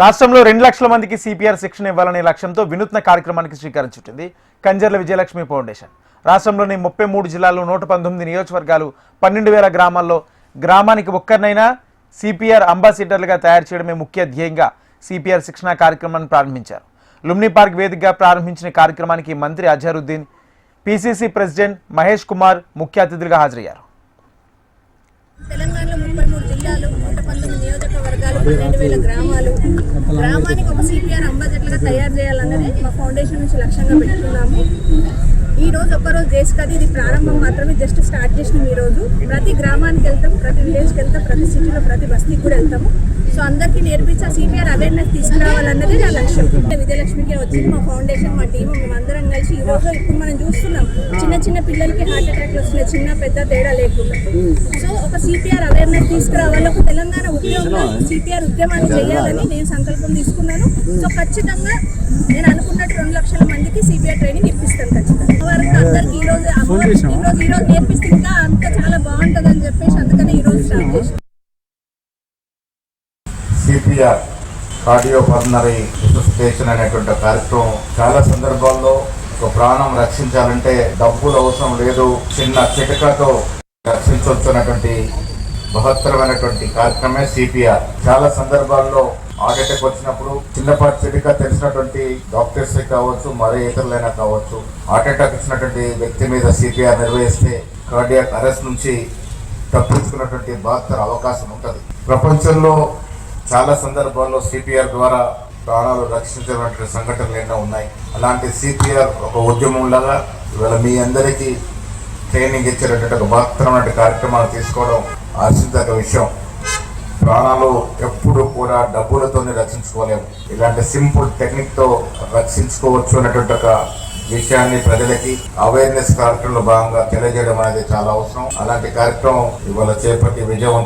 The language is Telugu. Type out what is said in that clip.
రాష్ట్రంలో 2 లక్షల మందికి సిపిఆర్ శిక్షణ ఇవ్వాలనే లక్ష్యంతో వినూత్న కార్యక్రమానికి శ్రీకారం చుట్టింది కంజర్ల విజయలక్ష్మి ఫౌండేషన్. రాష్ట్రంలోని 33 జిల్లాల్లో 119 నియోజకవర్గాలు 12,000 గ్రామాల్లో గ్రామానికి ఒక్కరినైనా సిపిఆర్ అంబాసిడర్లుగా తయారు చేయడమే ముఖ్య ధ్యేయంగా సిపిఆర్ శిక్షణ కార్యక్రమాన్ని ప్రారంభించారు. లుమ్ని పార్క్ వేదికగా ప్రారంభించిన కార్యక్రమానికి మంత్రి అజరుద్దీన్, పిసిసి ప్రెసిడెంట్ మహేష్ కుమార్ ముఖ్య అతిథులుగా హాజరయ్యారు. తెలంగాణలో 33 జిల్లాలు 119 నియోజకవర్గాలు 12,000 గ్రామాలు గ్రామానికి ఒక సిపిఆర్ అంబాసిడర్గా తయారు చేయాలన్నది మా ఫౌండేషన్ నుంచి లక్ష్యంగా పెట్టుకున్నాము. ఈ రోజు ఒక్కరోజు దేశకది ఇది ప్రారంభం మాత్రమే, జస్ట్ స్టార్ట్ చేసినాం. ఈ రోజు ప్రతి గ్రామానికి వెళ్తాం, ప్రతి విలేజ్కి వెళ్తాం, ప్రతి సిటీలో ప్రతి బస్తీకి కూడా వెళ్తాము. సో అందరికీ నేర్పించి సిపిఆర్ అవేర్నెస్ తీసుకురావాలన్నది నా లక్ష్యం. విజయలక్ష్మికే వచ్చింది మా ఫౌండేషన్, మా టీము, మేమందరం కలిసి ఈ రోజు ఇప్పుడు మనం చూస్తున్నాం చిన్న పిల్లలకి హార్ట్ అటాక్లు వస్తున్నాయి, చిన్న పెద్ద తేడా లేకుండా. సో ఒక సిపిఆర్ అవేర్నెస్ తీసుకురావాలి, ఒక తెలంగాణ ఉద్యమంలో సిపిఆర్ ఉద్యమాన్ని చేయాలని నేను సంకల్పం తీసుకున్నాను. సో ఖచ్చితంగా నేను అనుకున్నట్టు 2 లక్షల మందికి సిపిఆర్ ట్రైనింగ్ ఇప్పిస్తాను ఖచ్చితంగా. అందరికి ఈ రోజు నేర్పిస్తే ఇంకా అంత చాలా బాగుంటుంది అని చెప్పేసి అందుకని ఈ రోజు స్టార్ట్ చేశాను. సిపిఆర్ కార్డియోపల్మనరీ రిససిటేషన్ అనేటువంటి కార్యక్రమం చాలా సందర్భాల్లో ఒక ప్రాణం రక్షించాలంటే డబ్బులు అవసరం లేదు, చిన్న చిటకతో రక్షించవచ్చు అనేటువంటి మహత్తరమైనటువంటి కార్యక్రమే సిపిఆర్. చాలా సందర్భాల్లో హార్ట్ అటాక్ వచ్చినప్పుడు చిన్నపాటి చిటిక తెలిసినటువంటి డాక్టర్స్ కావచ్చు, మరే ఇతరులైనా కావచ్చు, హార్ట్ అటాక్ వచ్చినటువంటి వ్యక్తి మీద సిపిఆర్ నిర్వహిస్తే కార్డియాక్ అరెస్ట్ నుంచి తప్పించుకున్నటువంటి బహత్తర అవకాశం ఉంటుంది. ప్రపంచంలో చాలా సందర్భాల్లో సిపిఆర్ ద్వారా ప్రాణాలు రక్షించినటువంటి సంఘటనలు ఎన్నో ఉన్నాయి. అలాంటి సిపిఆర్ ఒక ఉద్యమంలాగా ఇవాళ మీ అందరికీ ట్రైనింగ్ ఇచ్చేటటువంటి ఒక బహత్తరమైన కార్యక్రమాలు తీసుకోవడం ఆశించదగ్గ విషయం. ప్రాణాలు ఎప్పుడు కూడా డబ్బులతోనే రక్షించుకోలేము, ఇలాంటి సింపుల్ టెక్నిక్తో రక్షించుకోవచ్చు అనేటువంటి ఒక విషయాన్ని ప్రజలకి అవేర్నెస్ కార్యక్రమంలో భాగంగా తెలియజేయడం అనేది చాలా అవసరం. అలాంటి కార్యక్రమం ఇవాళ చేపట్టి విజయవంతం